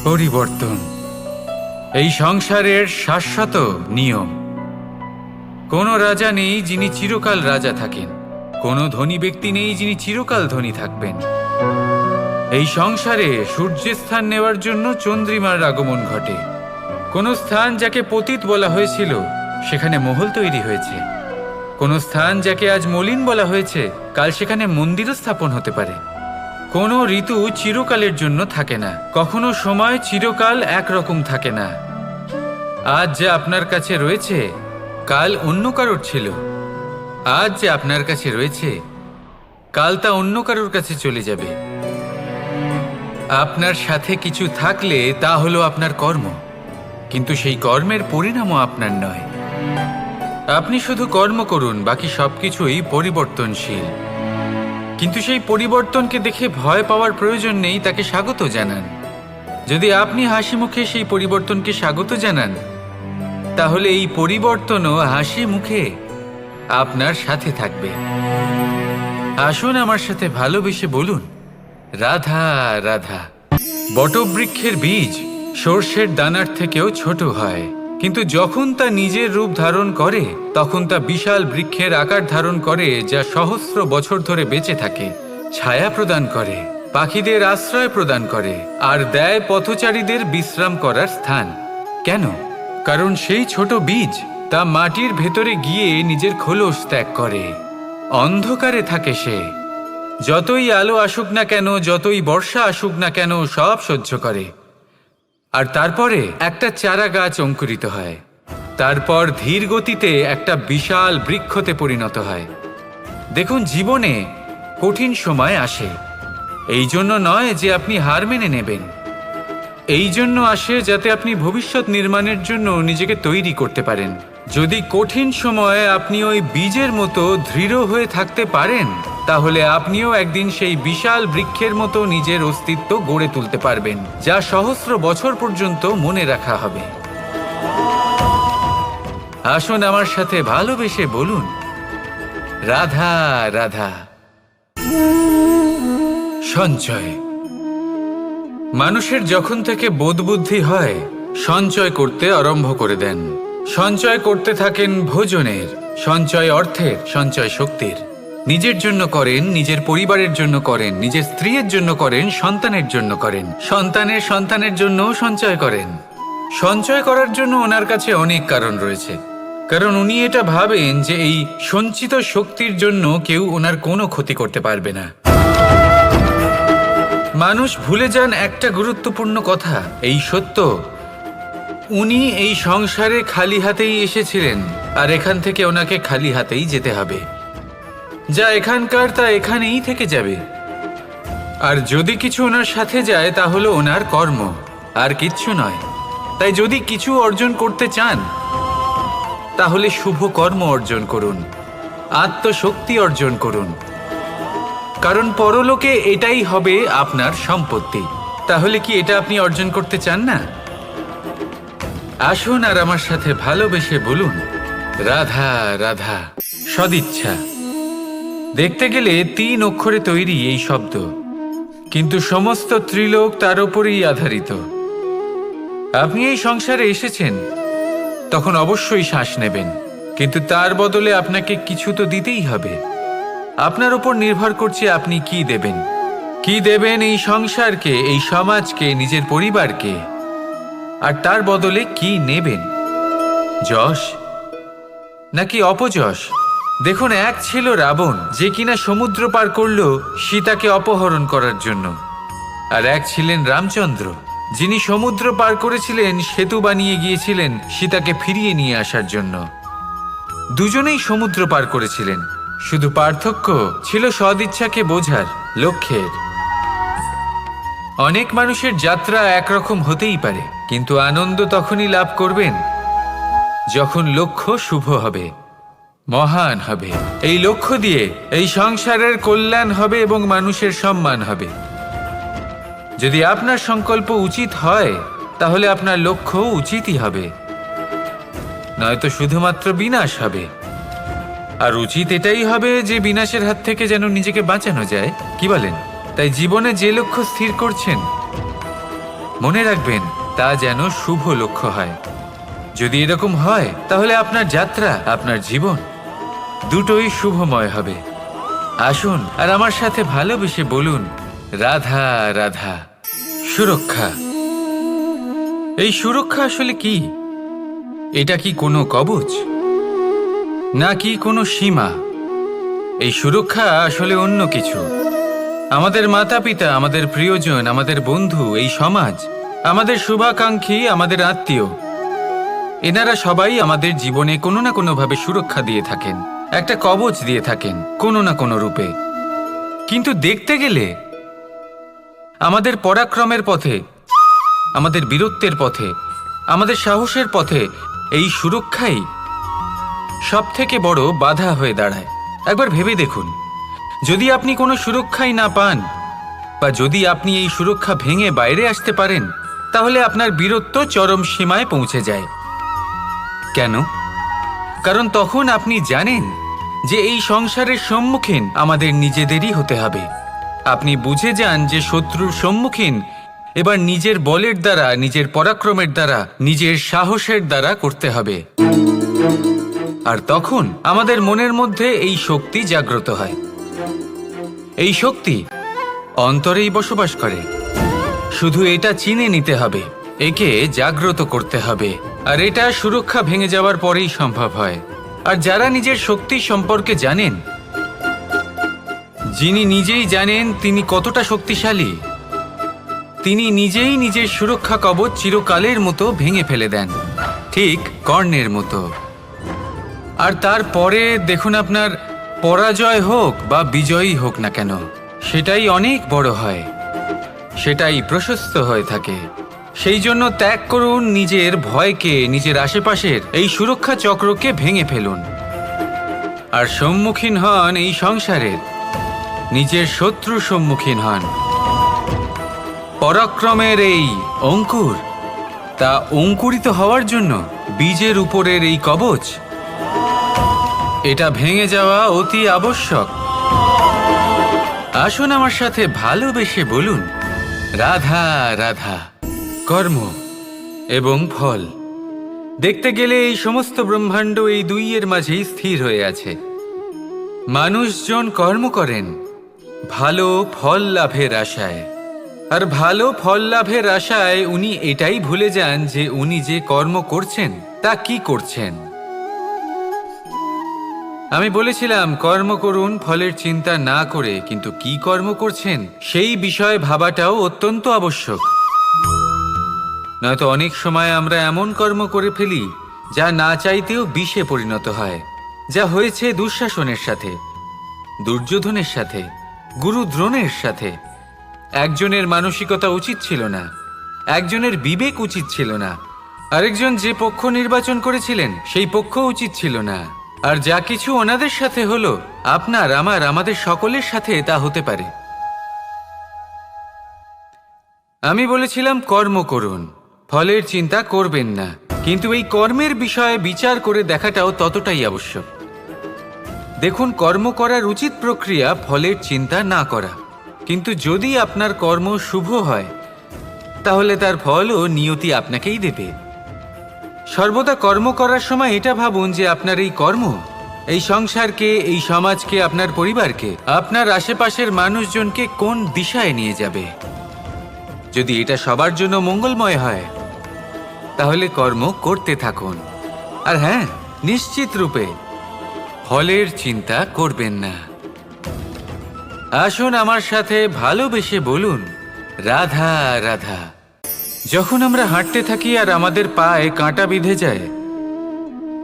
পরিবর্তন এই সংসারের শাশ্বত নিয়ম। কোনো রাজা নেই যিনি চিরকাল রাজা থাকেন, কোনো ধনী ব্যক্তি নেই যিনি চিরকাল ধনী থাকবেন। এই সংসারে সূর্যের স্থান নেওয়ার জন্য চন্দ্রিমার আগমন ঘটে। কোনো স্থান যাকে পতিত বলা হয়েছিল সেখানে মহল তৈরি হয়েছে, কোনো স্থান যাকে আজ মলিন বলা হয়েছে কাল সেখানে মন্দিরও স্থাপন হতে পারে। কোনো ঋতু চিরকালের জন্য থাকে না, কখনো সময় চিরকাল একরকম থাকে না। আজ যে আপনার কাছে রয়েছে কাল অন্য কারোর ছিল, আজ যে আপনার কাছে রয়েছে কাল তা অন্য কারোর কাছে চলে যাবে। আপনার সাথে কিছু থাকলে তা হলো আপনার কর্ম, কিন্তু সেই কর্মের পরিণামও আপনার নয়। আপনি শুধু কর্ম করুন, বাকি সবকিছুই পরিবর্তনশীল। কিন্তু সেই পরিবর্তনকে দেখে ভয় পাওয়ার প্রয়োজন নেই, তাকে স্বাগত জানান। যদি আপনি হাসি মুখে সেই পরিবর্তনকে স্বাগত জানান, তাহলে এই পরিবর্তনও হাসি মুখে আপনার সাথে থাকবে। আসুন আমার সাথে ভালোবেসে বলুন, রাধা রাধা। বটবৃক্ষের বীজ সর্ষের দানার থেকেও ছোট হয়, কিন্তু যখন তা নিজের রূপ ধারণ করে তখন তা বিশাল বৃক্ষের আকার ধারণ করে, যা সহস্র বছর ধরে বেঁচে থাকে, ছায়া প্রদান করে, পাখিদের আশ্রয় প্রদান করে, আর দেয় পথচারীদের বিশ্রাম করার স্থান। কেন? কারণ সেই ছোট বীজ তা মাটির ভেতরে গিয়ে নিজের খোলস ত্যাগ করে। অন্ধকারে থাকে সে, যতই আলো আসুক না কেন, যতই বর্ষা আসুক না কেন, সব সহ্য করে। আর তারপরে একটা চারা গাছ অঙ্কুরিত হয়, তারপর ধীর গতিতে একটা বিশাল বৃক্ষতে পরিণত হয়। দেখুন, জীবনে কঠিন সময় আসে, এই জন্য নয় যে আপনি হার মেনে নেবেন, এই জন্য আসে যাতে আপনি ভবিষ্যৎ নির্মাণের জন্য নিজেকে তৈরি করতে পারেন। যদি কঠিন সময়ে আপনি ওই বীজের মতো দৃঢ় হয়ে থাকতে পারেন, তাহলে আপনিও একদিন সেই বিশাল বৃক্ষের মতো নিজের অস্তিত্ব গড়ে তুলতে পারবেন, যা সহস্র বছর পর্যন্ত মনে রাখা হবে। আসুন আমার সাথে ভালোবেসে বলুন, রাধা রাধা। সঞ্চয়। মানুষের যখন থেকে বোধবুদ্ধি হয় সঞ্চয় করতে আরম্ভ করে দেন। সঞ্চয় করতে থাকেন ভোজনের, সঞ্চয় অর্থের, সঞ্চয় শক্তির। নিজের জন্য করেন, নিজের পরিবারের জন্য করেন, নিজের স্ত্রীর জন্য করেন, সন্তানের জন্য করেন, সন্তানের সন্তানের জন্য সঞ্চয় করেন। সঞ্চয় করার জন্য ওনার কাছে অনেক কারণ রয়েছে, কারণ উনি এটা ভাবেন যে এই সঞ্চিত শক্তির জন্য কেউ ওনার কোনো ক্ষতি করতে পারবে না। মানুষ ভুলে যান একটা গুরুত্বপূর্ণ কথা, এই সত্য, উনি এই সংসারে খালি হাতেই এসেছিলেন, আর এখান থেকে ওনাকে খালি হাতেই যেতে হবে। যা এখানকার তা এখানেই থেকে যাবে। আর যদি কিছু ওনার সাথে যায় তা হলো ওনার কর্ম, আর কিচ্ছু নয়। তাই যদি কিছু অর্জন করতে চান তাহলে শুভ কর্ম অর্জন করুন, আত্মশক্তি অর্জন করুন, কারণ পরলোকে এটাই হবে আপনার সম্পত্তি। তাহলে কি এটা আপনি অর্জন করতে চান না? আসুন আর আমার সাথে ভালোবেসে বলুন, রাধা রাধা। সদিচ্ছা। দেখতে গেলে 3 অক্ষরে তৈরি এই শব্দ, কিন্তু সমস্ত ত্রিলোক তার উপরেই আধারিত। আপনি এই সংসারে এসেছেন, তখন অবশ্যই শ্বাস নেবেন, কিন্তু তার বদলে আপনাকে কিছু তো দিতেই হবে। আপনার উপর নির্ভর করছে আপনি কি দেবেন। কি দেবেন এই সংসারকে, এই সমাজকে, নিজের পরিবারকে, আর তার বদলে কি নেবেন? যশ নাকি অপযশ? দেখুন, এক ছিল রাবণ, যে কিনা সমুদ্র পার করলো সীতাকে অপহরণ করার জন্য, আর এক ছিলেন রামচন্দ্র, যিনি সমুদ্র পার করেছিলেন, সেতু বানিয়ে গিয়েছিলেন সীতাকে ফিরিয়ে নিয়ে আসার জন্য। দুজনেই সমুদ্র পার করেছিলেন, শুধু পার্থক্য ছিল সদিচ্ছাকে বোঝার, লক্ষ্যের। অনেক মানুষের যাত্রা একরকম হতেই পারে, কিন্তু আনন্দ তখনই লাভ করবেন যখন লক্ষ্য শুভ হবে, মহান হবে। এই লক্ষ্য দিয়ে এই সংসারের কল্যাণ হবে এবং মানুষের সম্মান হবে। যদি আপনার সংকল্প উচিত হয় তাহলে আপনার লক্ষ্য উচিতই হবে, নয়তো শুধুমাত্র বিনাশ হবে। আর উচিত এটাই হবে যে বিনাশের হাত থেকে যেন নিজেকে বাঁচানো যায়, কি বলেন? তাই জীবনে যে লক্ষ্য স্থির করছেন, মনে রাখবেন তা যেন শুভ লক্ষ্য হয়। যদি এরকম হয় তাহলে আপনার যাত্রা, আপনার জীবন দুটোই শুভময় হবে। আসুন আর আমার সাথে ভালোবেসে বলুন, রাধা রাধা। সুরক্ষা। এই সুরক্ষা আসলে কি? এটা কি কোনো কবচ, নাকি কোনো সীমা? এই সুরক্ষা আসলে অন্য কিছু। আমাদের মাতা পিতা, আমাদের প্রিয়জন, আমাদের বন্ধু, এই সমাজ, আমাদের শুভাকাঙ্ক্ষী, আমাদের আত্মীয়, এনারা সবাই আমাদের জীবনে কোনো না কোনোভাবে সুরক্ষা দিয়ে থাকেন, একটা কবচ দিয়ে থাকেন কোনো না কোনো রূপে। কিন্তু দেখতে গেলে আমাদের পরাক্রমের পথে, আমাদের বীরত্বের পথে, আমাদের সাহসের পথে এই সুরক্ষাই সবথেকে বড় বাধা হয়ে দাঁড়ায়। একবার ভেবে দেখুন, যদি আপনি কোনো সুরক্ষাই না পান, বা যদি আপনি এই সুরক্ষা ভেঙে বাইরে আসতে পারেন, তাহলে আপনার বীরত্ব চরম সীমায় পৌঁছে যায়। কেন? কারণ তখন আপনি জানেন যে এই সংসারের সম্মুখীন আমাদের নিজেদেরই হতে হবে। আপনি বুঝে যান যে শত্রুর সম্মুখীন এবার নিজের বলের দ্বারা, নিজের পরাক্রমের দ্বারা, নিজের সাহসের দ্বারা করতে হবে। আর তখন আমাদের মনের মধ্যে এই শক্তি জাগ্রত হয়। এই শক্তি অন্তরেই বসবাস করে। শুধু এটা চিনে নিতে হবে, একে জাগ্রত করতে হবে। আর এটা সুরক্ষা ভেঙে যাওয়ার পরেই সম্ভব হয়। আর যারা নিজের শক্তি সম্পর্কে জানেন, যিনি নিজেই জানেন তিনি কতটা শক্তিশালী, তিনি নিজেই নিজের সুরক্ষা কবচ চিরকালের মতো ভেঙে ফেলে দেন, ঠিক কর্ণের মতো। আর তারপরে দেখুন, আপনার পরাজয় হোক বা বিজয়ী হোক না কেন, সেটাই অনেক বড় হয়, সেটাই প্রশস্ত হয়ে থাকে। সেই জন্য ত্যাগ করুন নিজের ভয়কে, নিজের আশেপাশের এই সুরক্ষা চক্রকে ভেঙে ফেলুন। আর সম্মুখীন হন এই সংসারের নিজের শত্রু সম্মুখীন হন। পরাক্রমের এই অঙ্কুর, তা অঙ্কুরিত হওয়ার জন্য বীজের উপরের এই কবচ, এটা ভেঙে যাওয়া অতি আবশ্যক। আসুন আমার সাথে ভালোবেসে বলুন, রাধা রাধা। কর্ম এবং ফল। দেখতে গেলে এই সমস্ত ব্রহ্মাণ্ড এই দুইয়ের মাঝেই স্থির হয়ে আছে। মানুষজন কর্ম করেন ভালো ফল লাভের আশায়, আর ভালো ফল লাভের আশায় উনি এটাই ভুলে যান যে উনি যে কর্ম করছেন তা কি করছেন। আমি বলেছিলাম কর্ম করুন ফলের চিন্তা না করে, কিন্তু কি কর্ম করছেন সেই বিষয়ে ভাবাটাও অত্যন্ত আবশ্যক। নয়তো অনেক সময় আমরা এমন কর্ম করে ফেলি যা না চাইতেও বিষে পরিণত হয়, যা হয়েছে দুঃশাসনের সাথে, দুর্যোধনের সাথে, গুরু দ্রোণের সাথে। একজনের মানসিকতা উচিত ছিল না, একজনের বিবেক উচিত ছিল না, আরেকজন যে পক্ষ নির্বাচন করেছিলেন সেই পক্ষ উচিত ছিল না। আর যা কিছু ওনাদের সাথে হলো, আপনার, আমার, আমাদের সকলের সাথে তা হতে পারে। আমি বলেছিলাম কর্ম করুন, ফলের চিন্তা করবেন না, কিন্তু এই কর্মের বিষয়ে বিচার করে দেখাটাও ততটাই আবশ্যক। দেখুন, কর্ম করার উচিত প্রক্রিয়া ফলের চিন্তা না করা, কিন্তু যদি আপনার কর্ম শুভ হয় তাহলে তার ফলও নিয়তি আপনাকেই দেবে। সর্বদা কর্ম করার সময় এটা ভাবুন যে আপনার এই কর্ম এই সংসারকে, এই সমাজকে, আপনার পরিবারকে, আপনার আশেপাশের মানুষজনকে কোন দিশায় নিয়ে যাবে। যদি এটা সবার জন্য মঙ্গলময় হয় তাহলে কর্ম করতে থাকুন। আর হ্যাঁ, নিশ্চিত রূপে ফলের চিন্তা করবেন না। আসুন আমার সাথে ভালোবেসে বলুন, রাধা রাধা। যখন আমরা হাঁটতে থাকি আর আমাদের পায়ে কাঁটা বিঁধে যায়,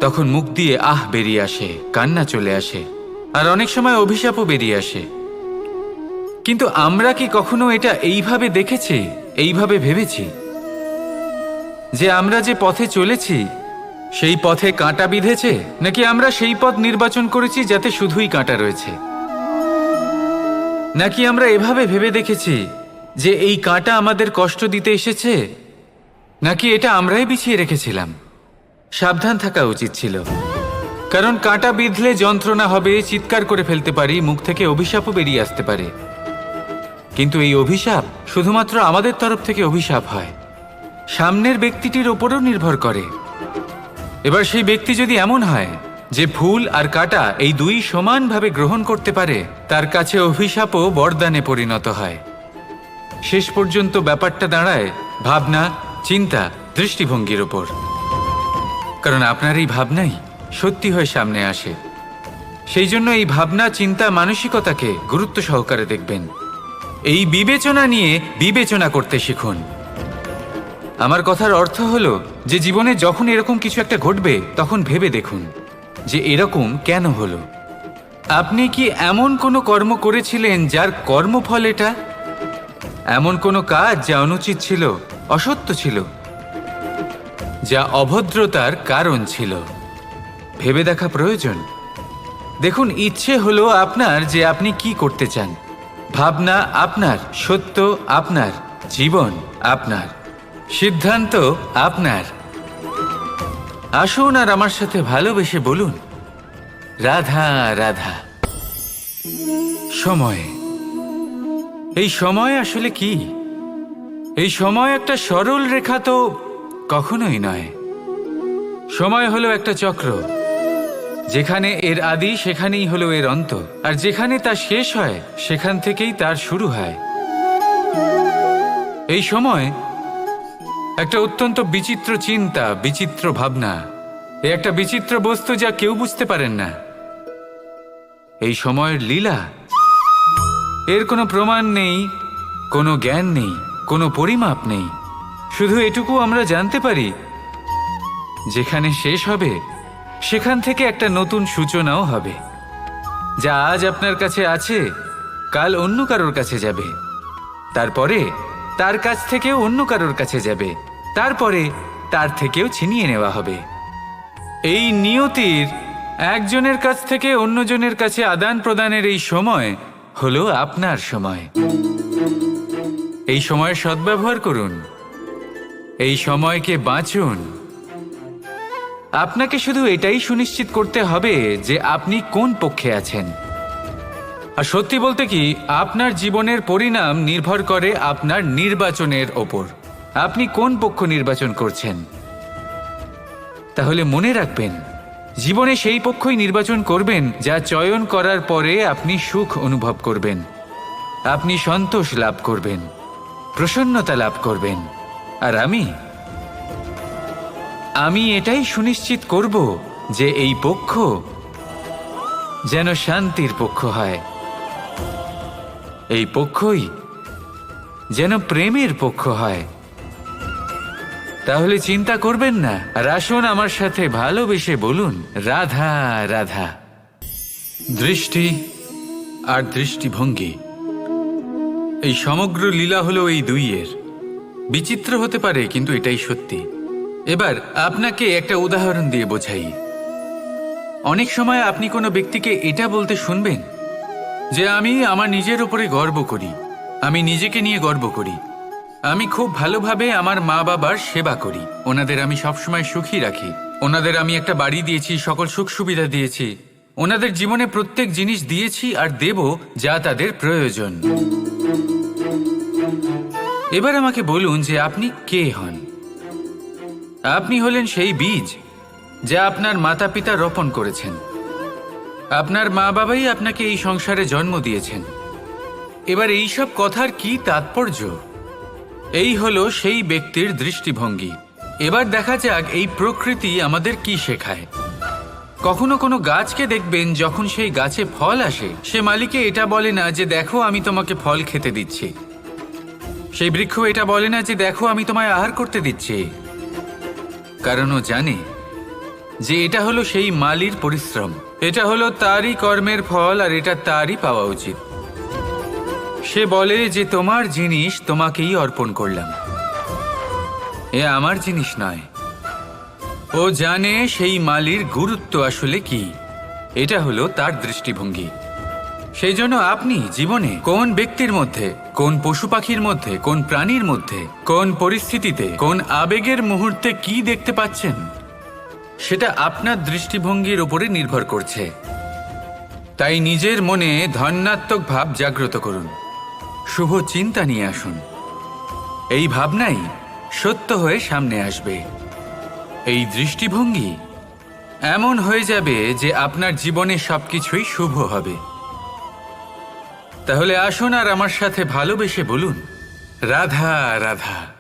তখন মুখ দিয়ে আহ বেরিয়ে আসে, কান্না চলে আসে, আর অনেক সময় অভিশাপও বেরিয়ে আসে। কিন্তু আমরা কি কখনো এটা এইভাবে দেখেছি, এইভাবে ভেবেছি যে আমরা যে পথে চলেছি সেই পথে কাঁটা বিঁধেছে, নাকি আমরা সেই পথ নির্বাচন করেছি যাতে শুধুই কাঁটা রয়েছে? নাকি আমরা এভাবে ভেবে দেখেছি যে এই কাঁটা আমাদের কষ্ট দিতে এসেছে, নাকি এটা আমরাই বিছিয়ে রেখেছিলাম? সাবধান থাকা উচিত ছিল, কারণ কাঁটা বিঁধলে যন্ত্রণা হবে, চিৎকার করে ফেলতে পারি, মুখ থেকে অভিশাপও বেরিয়ে আসতে পারে। কিন্তু এই অভিশাপ শুধুমাত্র আমাদের তরফ থেকে অভিশাপ হয়, সামনের ব্যক্তিটির ওপরও নির্ভর করে। এবার সেই ব্যক্তি যদি এমন হয় যে ফুল আর কাঁটা এই দুই সমানভাবে গ্রহণ করতে পারে, তার কাছে অভিশাপও বরদানে পরিণত হয়। শেষ পর্যন্ত ব্যাপারটা দাঁড়ায় ভাবনা, চিন্তা, দৃষ্টিভঙ্গির ওপর। কারণ আপনার এই ভাবনাই সত্যি হয়ে সামনে আসে। সেই জন্য এই ভাবনা, চিন্তা, মানসিকতাকে গুরুত্ব সহকারে দেখবেন। এই বিবেচনা নিয়ে বিবেচনা করতে শিখুন। আমার কথার অর্থ হলো যে জীবনে যখন এরকম কিছু একটা ঘটবে, তখন ভেবে দেখুন যে এরকম কেন হলো। আপনি কি এমন কোনো কর্ম করেছিলেন যার কর্মফল এটা? এমন কোনো কাজ যা অনুচিত ছিল, অসত্য ছিল, যা অভদ্রতার কারণ ছিল? ভেবে দেখা প্রয়োজন। দেখুন, ইচ্ছে হলো আপনার যে আপনি কি করতে চান। ভাবনা আপনার, সত্য আপনার, জীবন আপনার, সিদ্ধান্ত আপনার। আসুন আর আমার সাথে ভালোবেসে বলুন, রাধা রাধা। সময়, এই সময় আসলে কি? এই সময় একটা সরল রেখা তো কখনোই নয়। সময় হলো একটা চক্র। যেখানে এর আদি, সেখানেই হলো এর অন্ত, আর যেখানে তা শেষ হয়, সেখান থেকেই তার শুরু হয়। এই সময় একটা অত্যন্ত বিচিত্র চিন্তা, বিচিত্র ভাবনা। এ একটা বিচিত্র বস্তু যা কেউ বুঝতে পারেন না। এই সময়ের লীলা, এর কোনো প্রমাণ নেই, কোনো জ্ঞান নেই, কোনো পরিমাপ নেই। শুধু এটুকু আমরা জানতে পারি, যেখানে শেষ হবে সেখান থেকে একটা নতুন সূচনাও হবে। যা আজ আপনার কাছে আছে, কাল অন্য কারোর কাছে যাবে, তারপরে তার কাছ থেকেও অন্য কারোর কাছে যাবে, তারপরে তার থেকেও ছিনিয়ে নেওয়া হবে। এই নিয়তির একজনের কাছ থেকে অন্যজনের কাছে আদান প্রদানের এই সময় হলো আপনার সময়। এই সময়ের সদ্ব্যবহার করুন, এই সময়কে বাঁচুন। আপনাকে শুধু এটাই সুনিশ্চিত করতে হবে যে আপনি কোন পক্ষে আছেন। আর সত্যি বলতে কি, আপনার জীবনের পরিণাম নির্ভর করে আপনার নির্বাচনের ওপর। আপনি কোন পক্ষ নির্বাচন করছেন। তাহলে মনে রাখবেন, জীবনে সেই পক্ষই নির্বাচন করবেন যা চয়ন করার পরে আপনি সুখ অনুভব করবেন, আপনি সন্তোষ লাভ করবেন, প্রসন্নতা লাভ করবেন। আর আমি এটাই সুনিশ্চিত করব যে এই পক্ষ যেন শান্তির পক্ষ হয়, এই পক্ষই যেন প্রেমের পক্ষ হয়। তাহলে চিন্তা করবেন না, আর আসুন আমার সাথে ভালোবেসে বলুন, রাধা রাধা। দৃষ্টি আর দৃষ্টিভঙ্গি, এই সমগ্র লীলা হলো এই দুইয়ের। বিচিত্র হতে পারে, কিন্তু এটাই সত্যি। এবার আপনাকে একটা উদাহরণ দিয়ে বোঝাই। অনেক সময় আপনি কোনো ব্যক্তিকে এটা বলতে শুনবেন যে আমি আমার নিজের উপরে গর্ব করি, আমি নিজেকে নিয়ে গর্ব করি, আমি খুব ভালোভাবে আমার মা বাবার সেবা করি, ওনাদের আমি সবসময় সুখী রাখি, ওনাদের আমি একটা বাড়ি দিয়েছি, সকল সুখ সুবিধা দিয়েছি, ওনাদের জীবনে প্রত্যেক জিনিস দিয়েছি আর দেব যা তাদের প্রয়োজন। এবার আমাকে বলুন যে আপনি কে হন। আপনি হলেন সেই বীজ যা আপনার মাতা পিতা রোপণ করেছেন। আপনার মা বাবাই আপনাকে এই সংসারে জন্ম দিয়েছেন। এবার এই সব কথার কি তাৎপর্য? এই হলো সেই ব্যক্তির দৃষ্টিভঙ্গি। এবার দেখা যাক এই প্রকৃতি আমাদের কি শেখায়। কখনো কোনো গাছকে দেখবেন, যখন সেই গাছে ফল আসে, সে মালিকে এটা বলে না যে দেখো আমি তোমাকে ফল খেতে দিচ্ছি। সেই বৃক্ষ এটা বলে না যে দেখো আমি তোমায় আহার করতে দিচ্ছি। কারণ ও জানে যে এটা হলো সেই মালির পরিশ্রম, এটা হলো তারই কর্মের ফল, আর এটা তারই পাওয়া উচিত। সে বলে যে তোমার জিনিস তোমাকেই অর্পণ করলাম, এ আমার জিনিস নয়। ও জানে সেই মালির গুরুত্ব আসলে কি। এটা হলো তার দৃষ্টিভঙ্গি। সেই জন্য আপনি জীবনে কোন ব্যক্তির মধ্যে, কোন পশু পাখির মধ্যে, কোন প্রাণীর মধ্যে, কোন পরিস্থিতিতে, কোন আবেগের মুহূর্তে কি দেখতে পাচ্ছেন, সেটা আপনার দৃষ্টিভঙ্গির উপরে নির্ভর করছে। তাই নিজের মনে ধন্যাত্মক ভাব জাগ্রত করুন, শুভ চিন্তা নিয়ে আসুন। এই ভাবনাই সত্য হয়ে সামনে আসবে। এই দৃষ্টিভঙ্গি এমন হয়ে যাবে যে আপনার জীবনে সবকিছুই শুভ হবে। তাহলে আসুন আর আমার সাথে ভালোবেসে বলুন, রাধা রাধা।